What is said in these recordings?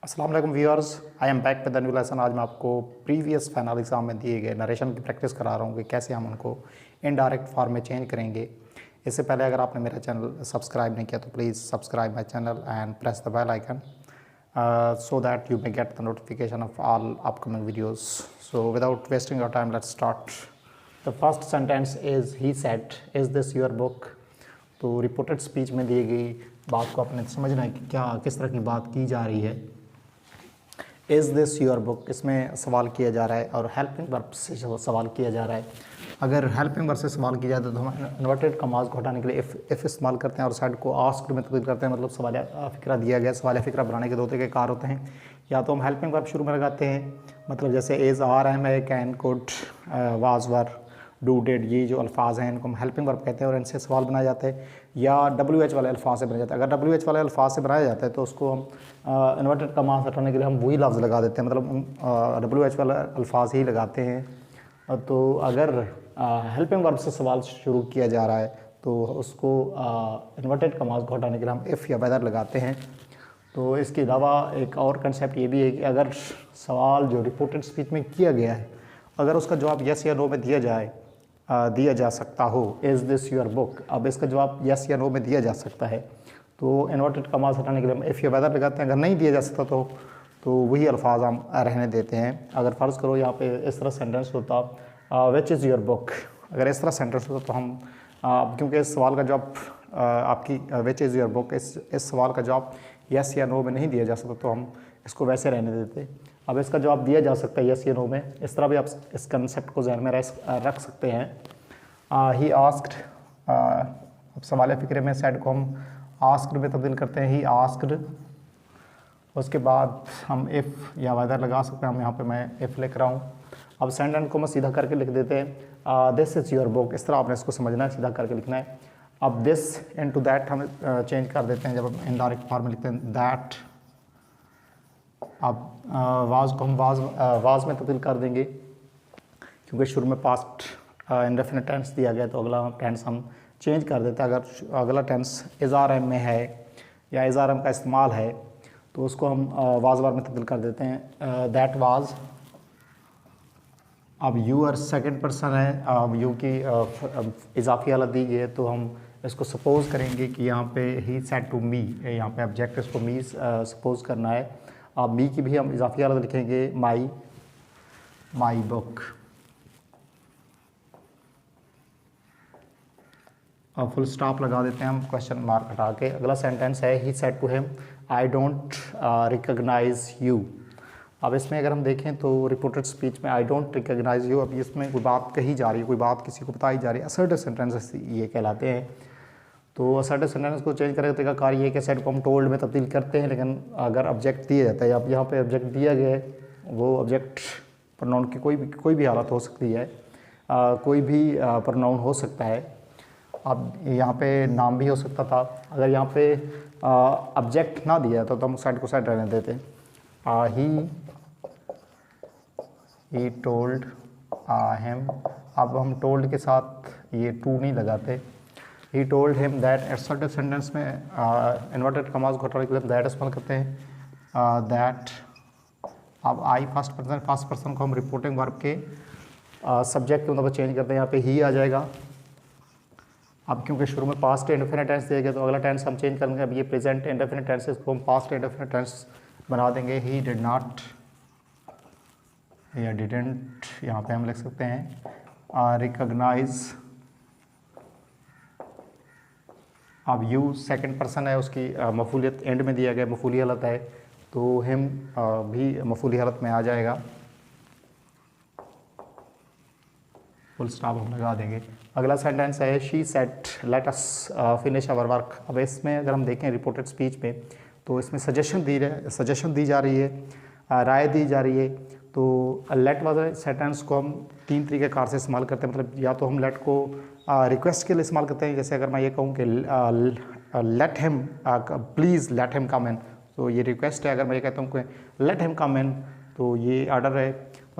अस्सलाम वालेकुम viewers, I am back with the new lesson. आज मैं आपको प्रीवियस फाइनल एग्जाम में दिए गए नरेशन की प्रैक्टिस करा रहा हूँ कि कैसे हम उनको इनडायरेक्ट फॉर्म में चेंज करेंगे। इससे पहले अगर आपने मेरा चैनल सब्सक्राइब नहीं किया तो please subscribe my channel and press the bell icon so that you may get the notification of all upcoming videos. So without wasting your time, let's start. The first sentence is he said, is this your book? तो reported speech में दी गई बात को आपने समझना है कि क्या किस तरह की बात की जा रही है। इज़ दिस योर बुक, इसमें सवाल किया जा रहा है और हेल्पिंग वर्ब से सवाल किया जा रहा है। अगर हेल्पिंग वर्ब से सवाल किया जाता है तो हम इन्वर्टेड कमाज को हटाने के लिए इफ़ इस्तेमाल करते हैं और साइड को आस्क्ड में तब्दील करते हैं। मतलब सवाल फ़िक्रा दिया गया, सवाल फ़िक्रा बनाने के दो तरीके कार होते हैं। या तो हम हेल्पिंग वर्ब शुरू में लगाते हैं, मतलब जैसे is, are, am, a, can, could, was, were, do, did, ये जो अल्फाज हैं इनको हम हेल्पिंग वर्ब कहते हैं और इनसे सवाल बनाया जाता है। या WH वाले अल्फाज से बनाया जाता है। अगर WH वाले अल्फाज से बनाया जाता है तो उसको हम इन्वर्टेड कमाज हटाने के लिए हम वही लफ्ज़ लगा देते हैं, मतलब WH वाले अल्फाज ही लगाते हैं। तो अगर हेल्पिंग वर्ब से सवाल शुरू किया जा रहा है तो उसको इन्वर्टेड कमाज को हटाने के लिए हम इफ़ या वेदर लगाते हैं। तो इसके अलावा एक और कंसेप्ट ये भी है कि अगर सवाल जो रिपोर्टेड स्पीच में किया गया है अगर उसका जवाब यस या नो में दिया जा सकता हो, इज़ दिस योर बुक, अब इसका जवाब यस या नो में दिया जा सकता है तो इन्वर्टेड कमाज हटाने के लिए हम इफ़ या वेदर लगाते हैं। अगर नहीं दिया जा सकता तो वही अल्फाज हम रहने देते हैं। अगर फ़र्ज़ करो यहाँ पे इस तरह सेंटेंस होता विच इज़ योर बुक, अगर इस तरह सेंटेंस होता तो हम क्योंकि इस सवाल का जवाब आपकी विच इज़ योर बुक, इस सवाल का जवाब यस या नो में नहीं दिया जा सकता तो हम इसको वैसे रहने देते। अब इसका जवाब दिया जा सकता है यस या नो में, इस तरह भी आप इस कंसेप्ट को जहन में रख सकते हैं। ही आस्क्ड, अब सवाल फ़िक्रे में सेड को हम आस्क्ड में तब्दील करते हैं, ही आस्क्ड। उसके बाद हम इफ़ या वेदर लगा सकते हैं, हम यहाँ पे मैं इफ़ लिख रहा हूँ। अब सेंटेंस को मैं सीधा करके लिख देते हैं, दिस इज़ योर बुक, इस तरह आपने इसको समझना है, सीधा करके लिखना है। अब दिस इनटू दैट हम चेंज कर देते हैं जब हम इनडायरेक्ट फॉर्म में लिखते हैं दैट। अब वाज को हम वाज में तब्दील कर देंगे क्योंकि शुरू में पास्ट इंडेफिनिट टेंस दिया गया तो अगला टेंस हम चेंज कर देते हैं। अगर अगला टेंस इज़ आर एम में है या इज़ आर एम का इस्तेमाल है तो उसको हम वाज वार में तब्दील कर देते हैं, दैट वाज। अब यू और सेकंड पर्सन है, अब यू की इजाफी हालत दी गई है तो हम इसको सपोज़ करेंगे कि यहाँ पे ही सेड टू मी, यहाँ पे ऑब्जेक्ट इसको मी सपोज़ करना है। अब मी की भी हम इजाफी हालत लिखेंगे माई बुक। अब फुल स्टॉप लगा देते हैं हम क्वेश्चन मार्क हटा के। अगला सेंटेंस है he said to him I don't recognise you. अब इसमें अगर हम देखें तो रिपोर्टेड स्पीच में आई डोंट रिकॉग्नाइज यू, अब इसमें कोई बात कही जा रही है, कोई बात किसी को बताई जा रही है, असर्टिव सेंटेंसेस ये कहलाते हैं। तो असर्टिव सेंटेंस को चेंज करने का तरीका कार ये है कि सेड को हम टोल्ड में तब्दील करते हैं, लेकिन अगर ऑब्जेक्ट दिया जाता है, अब यहाँ पे ऑब्जेक्ट दिया गया है, वो ऑब्जेक्ट प्रोनाउन की कोई भी हालत हो सकती है, कोई भी प्रोनाउन हो सकता है। अब यहाँ पे नाम भी हो सकता था। अगर यहाँ पे ऑब्जेक्ट ना दिया तो हम साइड को साइड रहने देते। ही टोल्ड हिम, अब हम टोल्ड के साथ ये टू नहीं लगाते। He told him that, assertive sentence में इन्वर्टेड कमाज को हटाने के लिए दैट इस्तेमाल करते हैं, दैट। अब आई फर्स्ट पर्सन को हम रिपोर्टिंग वर्ब के सब्जेक्ट के मतलब चेंज करते हैं, यहाँ पे ही आ जाएगा। अब क्योंकि शुरू में पास्ट इंडेफिनिट टेंस दिया गया तो अगला टेंस हम चेंज करेंगे। अब ये प्रेजेंट इंडेफिनिट टेंस इसको हम पास्ट इंडेफिनिट टेंस बना देंगे। ही डिड नॉट या डिडंट, यहाँ पे हम लिख सकते हैं रिकॉग्नाइज। अब यू सेकंड पर्सन है, उसकी मफूलियत एंड में दिया गया, मफूली हालत है तो हिम भी मफूली हालत में आ जाएगा, फुल स्टॉप हम लगा देंगे। अगला सेंटेंस है she said let us finish our work. अब इसमें अगर हम देखें रिपोर्टेड स्पीच में तो इसमें सजेशन दी जा रही है, राय दी जा रही है। तो लेट वाले सेंटेंस को हम तीन तरीके कार से इस्तेमाल करते हैं, मतलब या तो हम लेट को रिक्वेस्ट के लिए इस्तेमाल करते हैं, जैसे अगर मैं ये कहूँ कि let him please let him come in, तो ये रिक्वेस्ट है। अगर मैं ये कहता हूँ कि लेट हिम कम इन तो ये ऑर्डर है।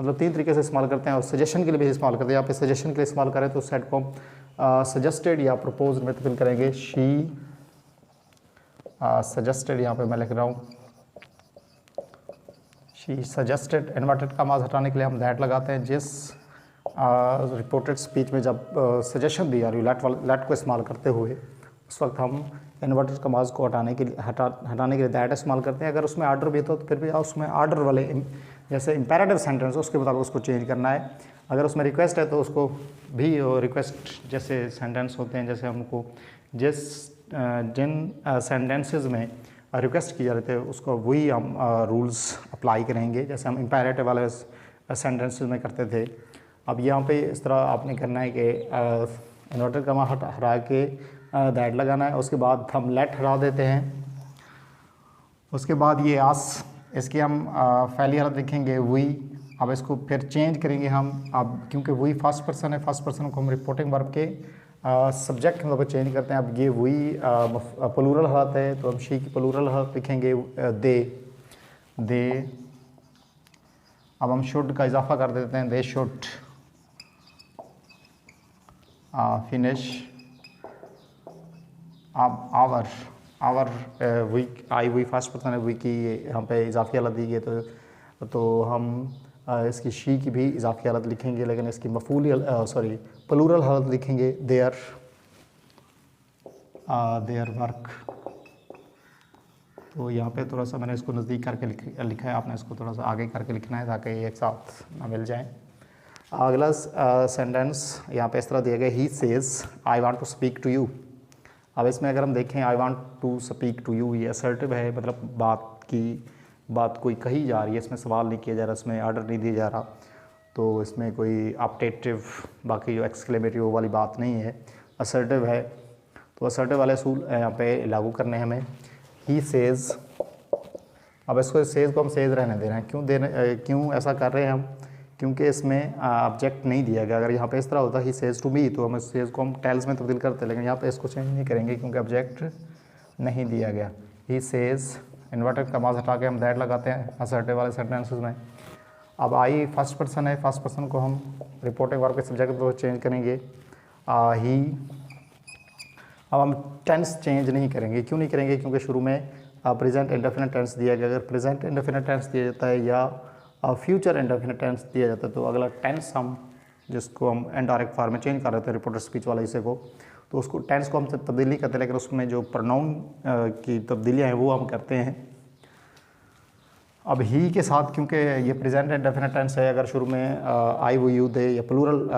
मतलब तीन तरीके से इस्तेमाल करते हैं और सजेशन के लिए भी इस्तेमाल करते हैं। यहाँ पे सजेशन के लिए इस्तेमाल करें तो सेट को सजेस्टेड या प्रपोज में तब्दील करेंगे, शी सजेस्टेड, यहाँ पे मैं लिख रहा हूँ शी सजेस्टेड, इन्वर्टेड कमाज हटाने के लिए हम दैट लगाते हैं। जिस रिपोर्टेड स्पीच में जब सजेशन दी जा रही लेट को इस्तेमाल करते हुए उस वक्त हम इन्वर्टेड कमाज को हटाने के लिए दैट इस्तेमाल करते हैं। अगर उसमें आर्डर भी तो फिर भी उसमें आर्डर वाले जैसे इम्पेरेटिव सेंटेंस उसके मुताबिक उसको चेंज करना है। अगर उसमें रिक्वेस्ट है तो उसको भी रिक्वेस्ट जैसे सेंटेंस होते हैं, जैसे हमको जिन सेंटेंसेस में रिक्वेस्ट की जा रही थे उसको वही हम रूल्स अप्लाई करेंगे जैसे हम इम्पेरेटिव वाले सेंटेंसेस में करते थे। अब यहाँ पे इस तरह आपने करना है कि इन्वर्टेड कमा हटा के दैट लगाना है। उसके बाद हम लेट हटा देते हैं। उसके बाद ये आस, इसकी हम पहली हालत लिखेंगे वी। अब इसको फिर चेंज करेंगे हम, अब क्योंकि वी फर्स्ट पर्सन है, फर्स्ट पर्सन को हम रिपोर्टिंग वर्ब के सब्जेक्ट के मतलब चेंज करते हैं। अब ये वही प्लूरल हालत है तो हम शी की प्लूरल हालत लिखेंगे दे। अब हम शुड का इजाफा कर देते हैं, दे शुड फिनिश। अब our week I we first person है, वी की यहाँ पे इजाफी हालत दी गई तो हम इसकी शी की भी इजाफी हालत लिखेंगे, लेकिन इसकी मफूली प्लूरल हालत लिखेंगे देयर वर्क। तो यहाँ पे थोड़ा सा मैंने इसको नज़दीक करके लिखा है, आपने इसको थोड़ा सा आगे करके लिखना है ताकि ये एक साथ ना मिल जाए। अगला सेंटेंस यहाँ पे इस तरह दिया गया, he says I want to speak to you. अब इसमें अगर हम देखें I want to speak to you, ये असर्टिव है, मतलब बात कोई कही जा रही है, इसमें सवाल नहीं किया जा रहा, इसमें ऑर्डर नहीं दिया जा रहा, तो इसमें कोई ऑप्टेटिव बाकी जो एक्सक्लेमेटरी वो वाली बात नहीं है, असर्टिव है। तो असर्टिव वाले असूल यहाँ पे लागू करने हैं हमें। ही सेज, अब इसको सेज को हम सेज रहने दे रहे हैं। क्यों ऐसा कर रहे हैं हम? क्योंकि इसमें ऑब्जेक्ट नहीं दिया गया। अगर यहाँ पे इस तरह होता ही सेज टू मी तो हम इस सेज को हम टेल्स में तब्दील करते, लेकिन यहाँ पे इसको चेंज नहीं करेंगे क्योंकि ऑब्जेक्ट नहीं दिया गया। ही सेज, इन्वर्टेड कमाज हटा के हम दैट लगाते हैं असर्टिव वाले सेंटेंसेस में। अब आई फर्स्ट पर्सन है, फर्स्ट पर्सन को हम रिपोर्टिंग वर्ब के सब्जेक्ट पर चेंज करेंगे ही। अब हम टेंस चेंज नहीं करेंगे। क्यों नहीं करेंगे? क्योंकि शुरू में प्रेजेंट इंडेफिनिट टेंस दिया गया। अगर प्रेजेंट इंडेफिनिट टेंस दिया जाता है या फ्यूचर इंडेफिनिट टेंस दिया जाता है तो अगला टेंस हम जिसको हम इनडायरेक्ट फॉर्म में चेंज कर रहे थे रिपोर्टेड स्पीच वाला हिस्से को, तो उसको टेंस को हम तब्दीली करते हैं, लेकिन उसमें जो प्रोनाउन की तब्दीलियाँ हैं वो हम करते हैं। अब ही के साथ क्योंकि ये प्रेजेंट इंडेफिनिट टेंस है, अगर शुरू में आई वो यू दे या प्लूरल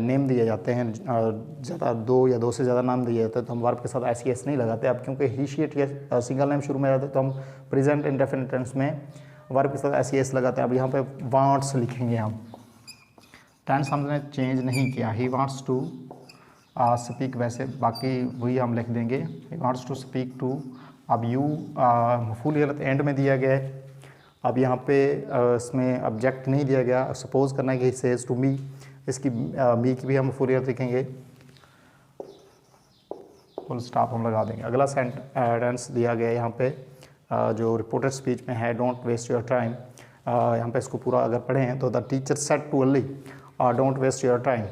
नेम दिए जाते हैं, ज़्यादा दो या दो से ज़्यादा नाम दिए जाते हैं, तो हम वर्ब के साथ एस नहीं लगाते। अब क्योंकि ही शी इट या सिंगल नेम शुरू में रहता है तो हम प्रेजेंट इंडेफिनिट टेंस में वर्ब के साथ एस लगाते हैं। अब यहाँ पे वांट्स लिखेंगे हम, टेंस हमने चेंज नहीं किया। ही वांट्स टू स्पीक, वैसे बाकी वही हम लिख देंगे, he wants to speak to. अब यू मफूल हालत एंड में दिया गया है। अब यहाँ पे इसमें ऑब्जेक्ट नहीं दिया गया। सपोज करना है कि ही सेज टू मी, इसकी मी की भी हम मफूल हालत लिखेंगे, फुल स्टॉप हम लगा देंगे। अगला सेंटेंस दिया गया है यहाँ पे जो रिपोर्टेड स्पीच में है, डोंट वेस्ट योर टाइम। यहाँ पे इसको पूरा अगर पढ़ें तो the teacher said to Ali don't waste your time.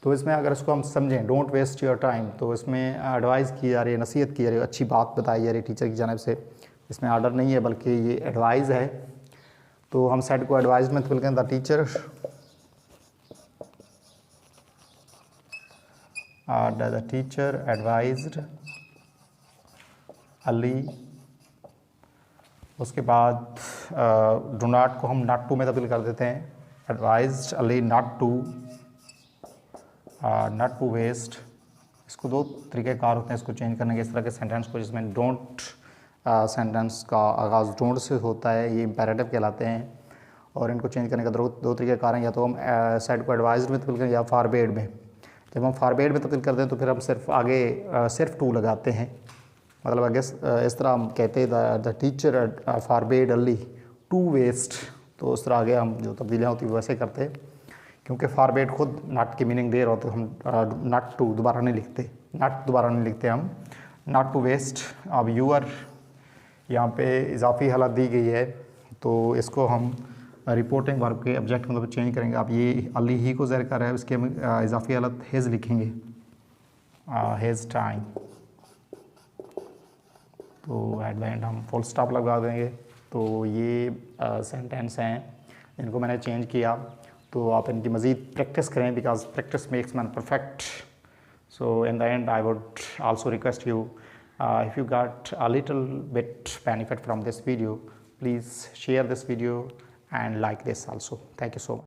तो इसमें अगर इसको हम समझें डोंट वेस्ट योर टाइम, तो इसमें एडवाइस की जा रही है, नसीहत की जा रही है, अच्छी बात बताई जा रही है टीचर की जानिब से। इसमें ऑर्डर नहीं है बल्कि ये एडवाइस है। तो हम सेड को एडवाइस में तब्दील करें, the teacher the teacher advised Ali. उसके बाद डू नॉट को हम नॉट टू में तब्दील कर देते हैं, advised Ali not to waste. इसको दो तरीक़ेकार होते हैं इसको चेंज करने के, इस तरह के सेंटेंस को जिसमें डोंट सेंटेंस का आगाज़ डोंट से होता है, ये इम्पेरेटिव कहलाते हैं। और इनको चेंज करने का दो तरीक़ेकार हैं, या तो हम सेड को एडवाइज्ड में तब्दील करें या फॉरबेड में। जब हम फॉरबेड में तब्दील करते हैं तो फिर हम सिर्फ आगे सिर्फ टू लगाते हैं, मतलब आगे इस तरह हम कहते हैं the teacher forbade Ali to waste, तो उस तरह आगे हम जो तब्दीलियाँ होती हैं वैसे करते हैं। क्योंकि फॉरबेड खुद नॉट की मीनिंग दे रहा होता है, हम नॉट टू दोबारा नहीं लिखते हम नॉट टू वेस्ट। अब यूअर यहाँ पे इजाफी हालत दी गई है तो इसको हम रिपोर्टिंग वर्ब के ऑब्जेक्ट मतलब चेंज करेंगे। अब ये अली ही को ज़ाहिर कर रहा है, इसके हम इजाफी हालत हेज़ लिखेंगे, हेज़ टाइम। तो एट द एंड हम फुल स्टॉप लगा देंगे। तो ये सेंटेंस हैं इनको मैंने चेंज किया, तो आप इनकी मज़ीद प्रैक्टिस करें, because practice makes man perfect. So in the end, I would also request you, if you got a little bit benefit from this video, please share this video and like this also. Thank you so much.